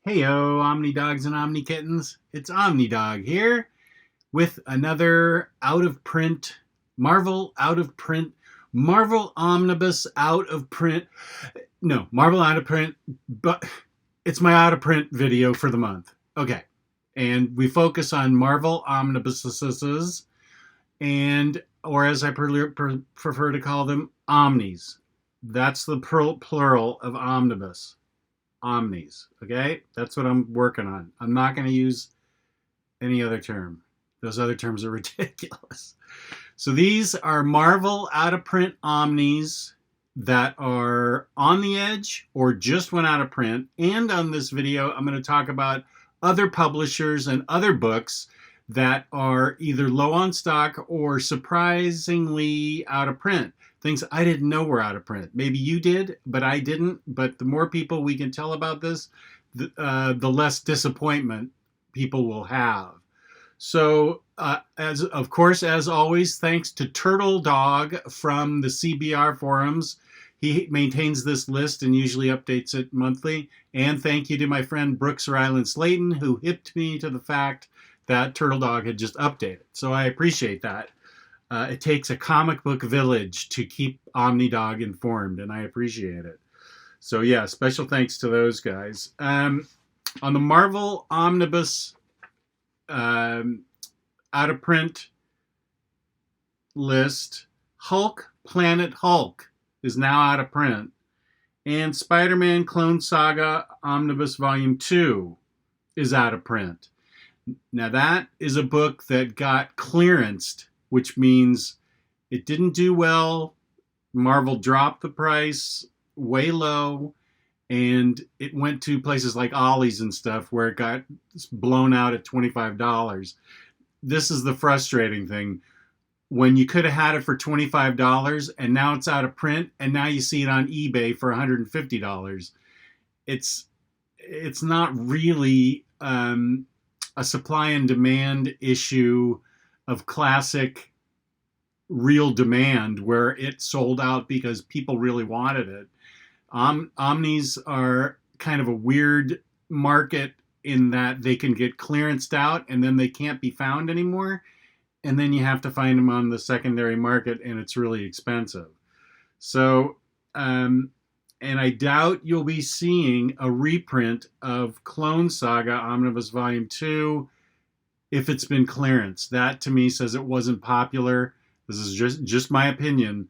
Heyo, Omni Dogs and Omni Kittens. It's Omni Dog here with another Marvel Omnibus out of print. No, Marvel out of print, but it's my out of print video for the month. Okay. And we focus on Marvel Omnibuses or as I prefer to call them, Omnis. That's the plural of Omnibus. Omnis. Okay? That's what I'm working on. I'm not going to use any other term. Those other terms are ridiculous. So these are Marvel out of print Omnis that are on the edge or just went out of print. And on this video, I'm going to talk about other publishers and other books that are either low on stock or surprisingly out of print. Things I didn't know were out of print. Maybe you did, but I didn't. But the more people we can tell about this, the less disappointment people will have. So, as always, thanks to Turtle Dog from the CBR forums. He maintains this list and usually updates it monthly. And thank you to my friend Brooks Ryland Slayton, who hipped me to the fact that Turtle Dog had just updated. So I appreciate that. It takes a comic book village to keep Omni Dog informed, and I appreciate it. So yeah, special thanks to those guys. On the Marvel Omnibus out of print list, Planet Hulk is now out of print. And Spider-Man Clone Saga Omnibus Volume 2 is out of print. Now that is a book that got clearanced, which means it didn't do well. Marvel dropped the price way low, and it went to places like Ollie's and stuff where it got blown out at $25. This is the frustrating thing. When you could have had it for $25 and now it's out of print and now you see it on eBay for $150. It's not really a supply and demand issue of classic real demand where it sold out because people really wanted it. Omnis are kind of a weird market in that they can get clearanced out and then they can't be found anymore. And then you have to find them on the secondary market and it's really expensive. So, and I doubt you'll be seeing a reprint of Clone Saga Omnibus Volume 2 if it's been clearanced. That to me says it wasn't popular. This is just my opinion.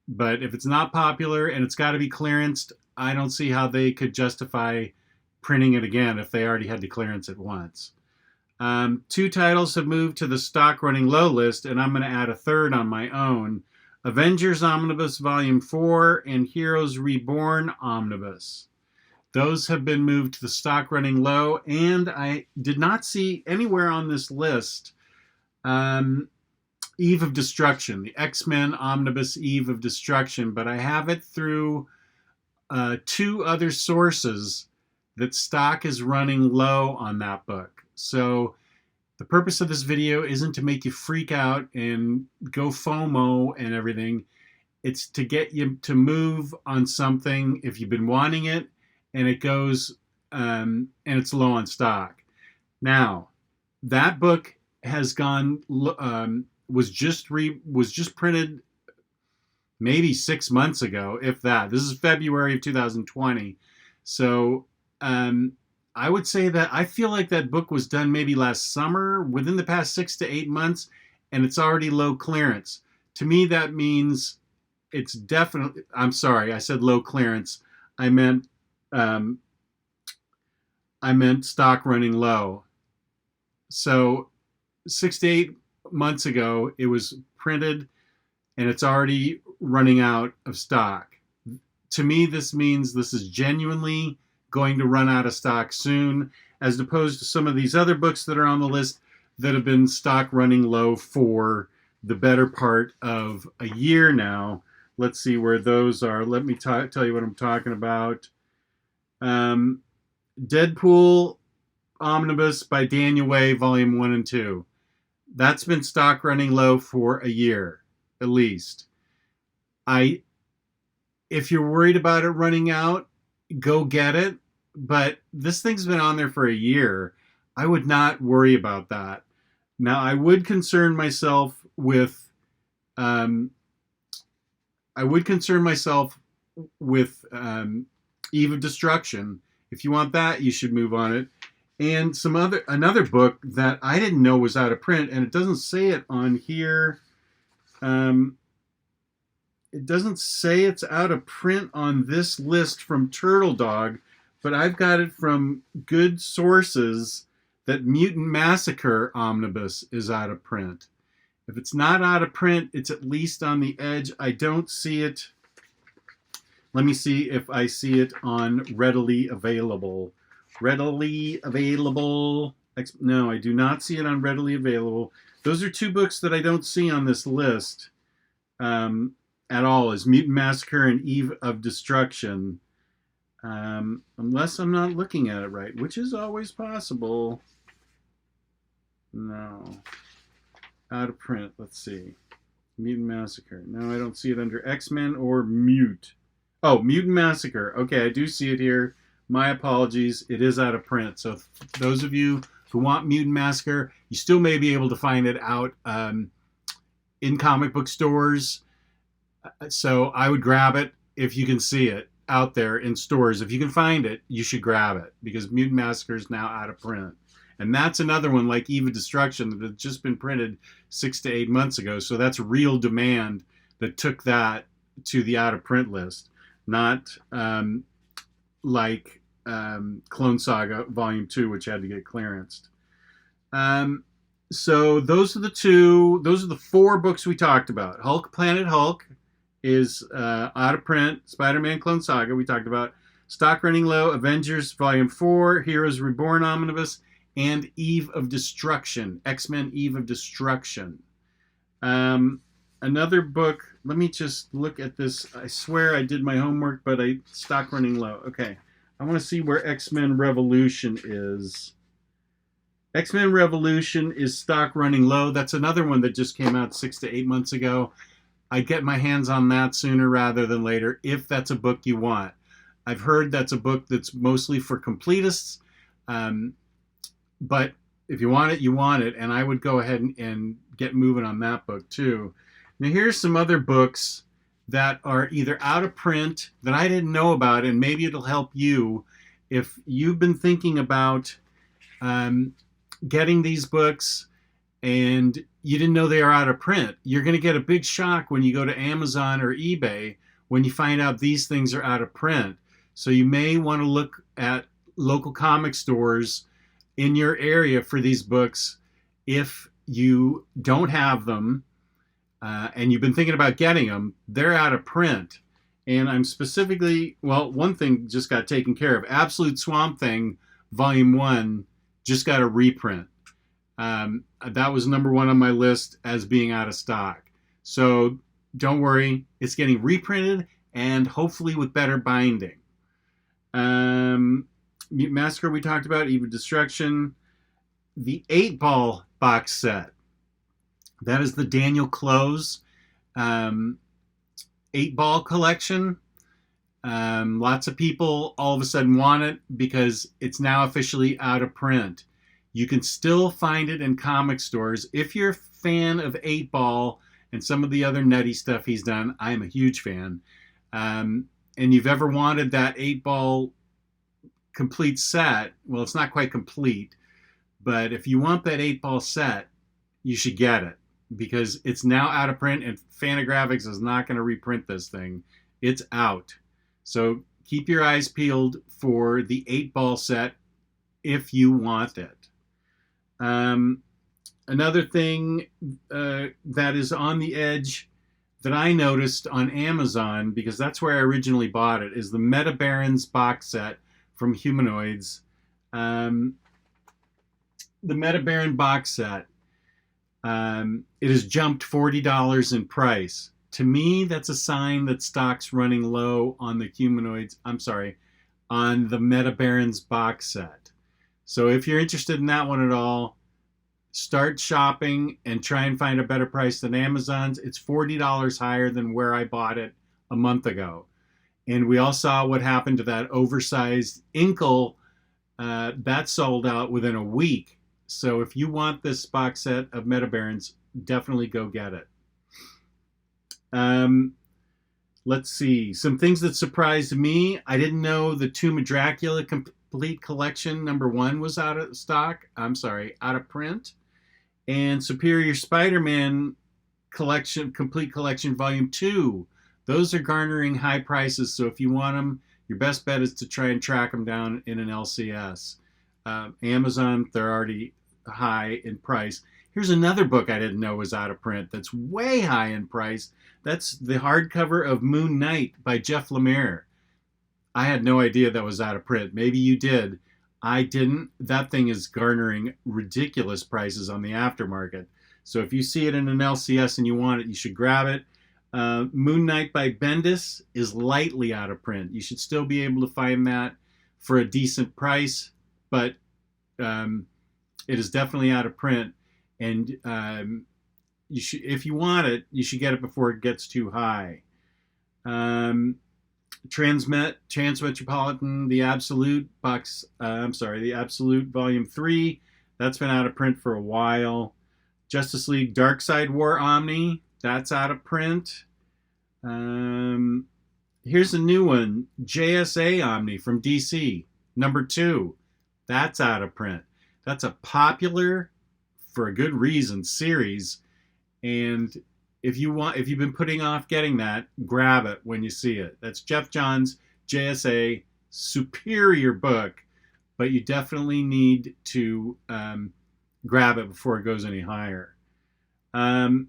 But if it's not popular and it's got to be clearanced, I don't see how they could justify printing it again if they already had to clearance it once. Two titles have moved to the stock running low list, and I'm going to add a third on my own. Avengers Omnibus Volume 4 and Heroes Reborn Omnibus. Those have been moved to the stock running low, and I did not see anywhere on this list Eve of Destruction, the X-Men Omnibus Eve of Destruction, but I have it through two other sources that stock is running low on that book. So the purpose of this video isn't to make you freak out and go FOMO and everything. It's to get you to move on something if you've been wanting it and it goes and it's low on stock. Now, that book has gone was just printed maybe 6 months ago, if that. This is February of 2020. So I would say that I feel like that book was done maybe last summer, within the past 6 to 8 months, and it's already low clearance. To me, that means it's definitely, I'm sorry, I said low clearance. I meant stock running low. So 6 to 8 months ago, it was printed and it's already running out of stock. To me, this means this is genuinely going to run out of stock soon, as opposed to some of these other books that are on the list that have been stock running low for the better part of a year now. Let's see where those are. Let me tell you what I'm talking about. Deadpool Omnibus by Daniel Way, Volume 1 and 2. That's been stock running low for a year, at least. If you're worried about it running out, go get it. but this thing's been on there for a year. I would not worry about that. Now, I would concern myself with, um, I would concern myself with Eve of Destruction. If you want that, you should move on it. And another book that I didn't know was out of print, and it doesn't say it on here. It doesn't say it's out of print on this list from Turtle Dog, but I've got it from good sources that Mutant Massacre Omnibus is out of print. If it's not out of print, it's at least on the edge. I don't see it. Let me see if I see it on readily available. Readily available. No, I do not see it on readily available. Those are two books that I don't see on this list at all, is Mutant Massacre and Eve of Destruction. Unless I'm not looking at it right, which is always possible. No. Out of print. Let's see. Mutant Massacre. No, I don't see it under X-Men or Mute. Oh, Mutant Massacre. Okay, I do see it here. My apologies. It is out of print. So those of you who want Mutant Massacre, you still may be able to find it out in comic book stores. So I would grab it if you can see it out there in stores. If you can find it, you should grab it, because Mutant Massacre is now out of print. And that's another one like Eve of Destruction that had just been printed 6 to 8 months ago. So that's real demand that took that to the out of print list, not like Clone Saga Volume 2, which had to get clearanced. So those are the 4 books we talked about. Planet Hulk is out of print. Spider-Man Clone Saga we talked about. Stock running low. Avengers Volume 4. Heroes Reborn Omnibus. And Eve of Destruction. X-Men Eve of Destruction. Another book. Let me just look at this. I swear I did my homework, but stock running low. Okay. I want to see where X-Men Revolution is. X-Men Revolution is stock running low. That's another one that just came out 6 to 8 months ago. I'd get my hands on that sooner rather than later if that's a book you want. I've heard that's a book that's mostly for completists, but if you want it, you want it, and I would go ahead and get moving on that book too. Now here's some other books that are either out of print that I didn't know about, and maybe it'll help you if you've been thinking about getting these books and you didn't know they are out of print. You're going to get a big shock when you go to Amazon or eBay when you find out these things are out of print. So you may want to look at local comic stores in your area for these books if you don't have them and you've been thinking about getting them. They're out of print. And I'm specifically, well, one thing just got taken care of. Absolute Swamp Thing, Volume 1, just got a reprint. That was number 1 on my list as being out of stock. So don't worry, it's getting reprinted and hopefully with better binding. Mutant Massacre we talked about, Eve of Destruction. The 8-Ball box set. That is the Daniel Close 8-Ball collection. Lots of people all of a sudden want it because it's now officially out of print. You can still find it in comic stores. If you're a fan of 8-Ball and some of the other nutty stuff he's done, I am a huge fan. And you've ever wanted that 8-Ball complete set, well, it's not quite complete, but if you want that 8-Ball set, you should get it because it's now out of print and Fantagraphics is not going to reprint this thing. It's out. So keep your eyes peeled for the 8-Ball set if you want it. Another thing that is on the edge that I noticed on Amazon, because that's where I originally bought it, is the Meta Barons box set from Humanoids. The Meta Baron box set, it has jumped $40 in price. To me, that's a sign that stock's running low on the Humanoids, on the Meta Barons box set. So if you're interested in that one at all, start shopping and try and find a better price than Amazon's. It's $40 higher than where I bought it a month ago. And we all saw what happened to that oversized Inkle. That sold out within a week. So if you want this box set of Metabarons, definitely go get it. Let's see. Some things that surprised me. I didn't know the Tomb of Dracula Complete Collection #1 was out of stock. Out of print. And Superior Spider-Man Collection, Complete Collection Volume 2. Those are garnering high prices, so if you want them, your best bet is to try and track them down in an LCS. Amazon, they're already high in price. Here's another book I didn't know was out of print that's way high in price. That's the hardcover of Moon Knight by Jeff Lemire. I had no idea that was out of print. Maybe you did. I didn't. That thing is garnering ridiculous prices on the aftermarket. So if you see it in an LCS and you want it, you should grab it. Moon Knight by Bendis is lightly out of print. You should still be able to find that for a decent price, but it is definitely out of print. And you should, if you want it, you should get it before it gets too high. Transmetropolitan, the Absolute the Absolute Volume 3. That's been out of print for a while. Justice League Darkseid War Omni. That's out of print. Here's a new one. JSA Omni from DC, #2. That's out of print. That's a popular, for a good reason, series. And if you've been putting off getting that, grab it when you see it. That's Jeff Johns' JSA, superior book, but you definitely need to grab it before it goes any higher.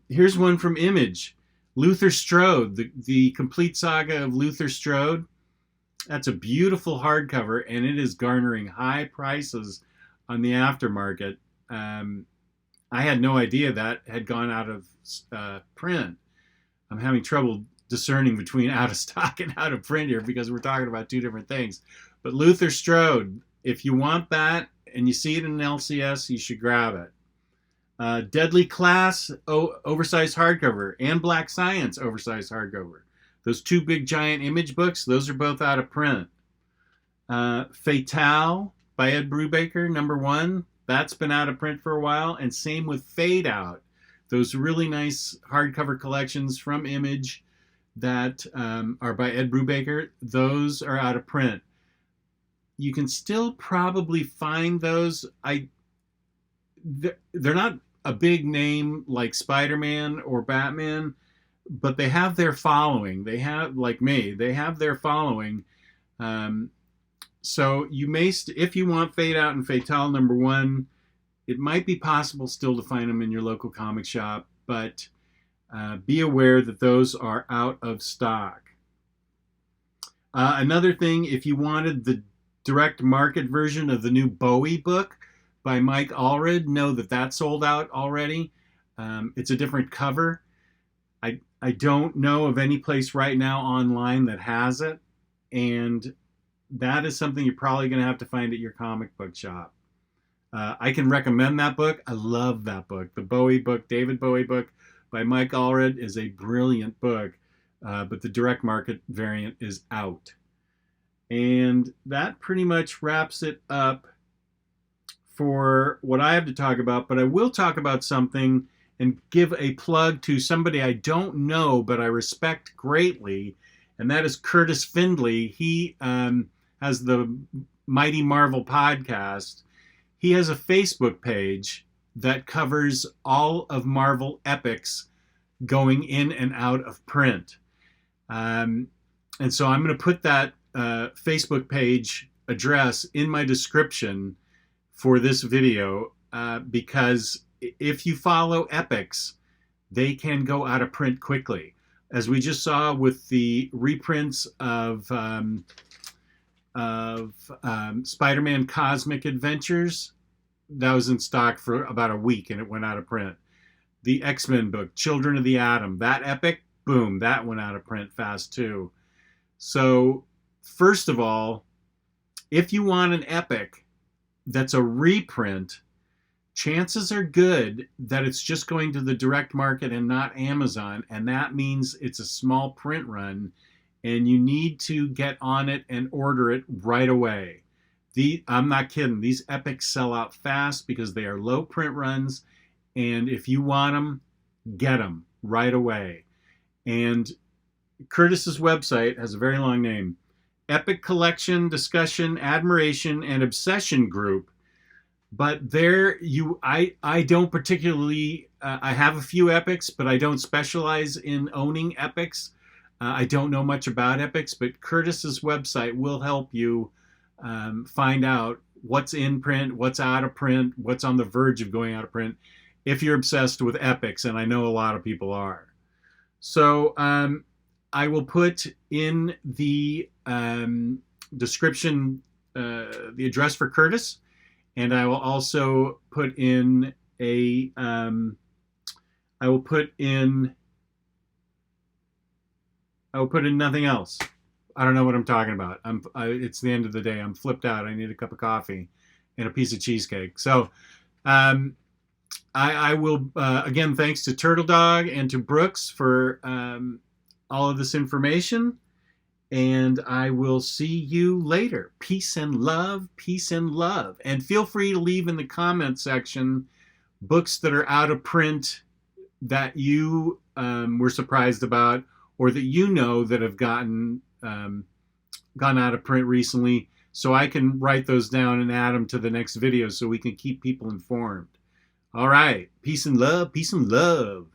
Here's one from Image. Luther Strode, the complete saga of Luther Strode. That's a beautiful hardcover, and it is garnering high prices on the aftermarket. I had no idea that had gone out of print. I'm having trouble discerning between out of stock and out of print here because we're talking about two different things. But Luther Strode, if you want that and you see it in an LCS, you should grab it. Deadly Class oversized hardcover and Black Science oversized hardcover. Those two big giant Image books, those are both out of print. Fatale by Ed Brubaker, #1. That's been out of print for a while. And same with Fade Out. Those really nice hardcover collections from Image that are by Ed Brubaker, those are out of print. You can still probably find those. They're not a big name like Spider-Man or Batman, but they have their following. They have, like me, they have their following. So you may, if you want Fade Out and Fatale #1, it might be possible still to find them in your local comic shop, but be aware that those are out of stock. Another thing, if you wanted the direct market version of the new Bowie book by Mike Allred, know that that sold out already. It's a different cover. I don't know of any place right now online that has it, and that is something you're probably going to have to find at your comic book shop. I can recommend that book. I love that book. The Bowie book, David Bowie book by Mike Allred is a brilliant book, but the direct market variant is out. And that pretty much wraps it up for what I have to talk about, but I will talk about something and give a plug to somebody I don't know, but I respect greatly, and that is Curtis Findlay. He has the Mighty Marvel podcast. He has a Facebook page that covers all of Marvel epics going in and out of print. And so I'm going to put that Facebook page address in my description for this video because if you follow epics, they can go out of print quickly. As we just saw with the reprints of Spider-Man Cosmic Adventures, that was in stock for about a week and it went out of print. The X-Men book, Children of the Atom, that epic, boom, that went out of print fast too. So first of all, if you want an epic that's a reprint, chances are good that it's just going to the direct market and not Amazon, and that means it's a small print run, and you need to get on it and order it right away. I'm not kidding. These epics sell out fast because they are low print runs, and if you want them, get them right away. And Curtis's website has a very long name: Epic Collection, Discussion, Admiration, and Obsession Group. But there, I don't particularly, I have a few epics, but I don't specialize in owning epics. I don't know much about epics, but Curtis's website will help you find out what's in print, what's out of print, what's on the verge of going out of print, if you're obsessed with epics, and I know a lot of people are. So I will put in the description the address for Curtis, and I will also put in a I will put in nothing else. I don't know what I'm talking about. It's the end of the day. I'm flipped out. I need a cup of coffee and a piece of cheesecake. So I will, again, thanks to Turtle Dog and to Brooks for all of this information. And I will see you later. Peace and love, peace and love. And feel free to leave in the comment section books that are out of print that you were surprised about, or that you know that have gone out of print recently, so I can write those down and add them to the next video so we can keep people informed. All right. Peace and love. Peace and love.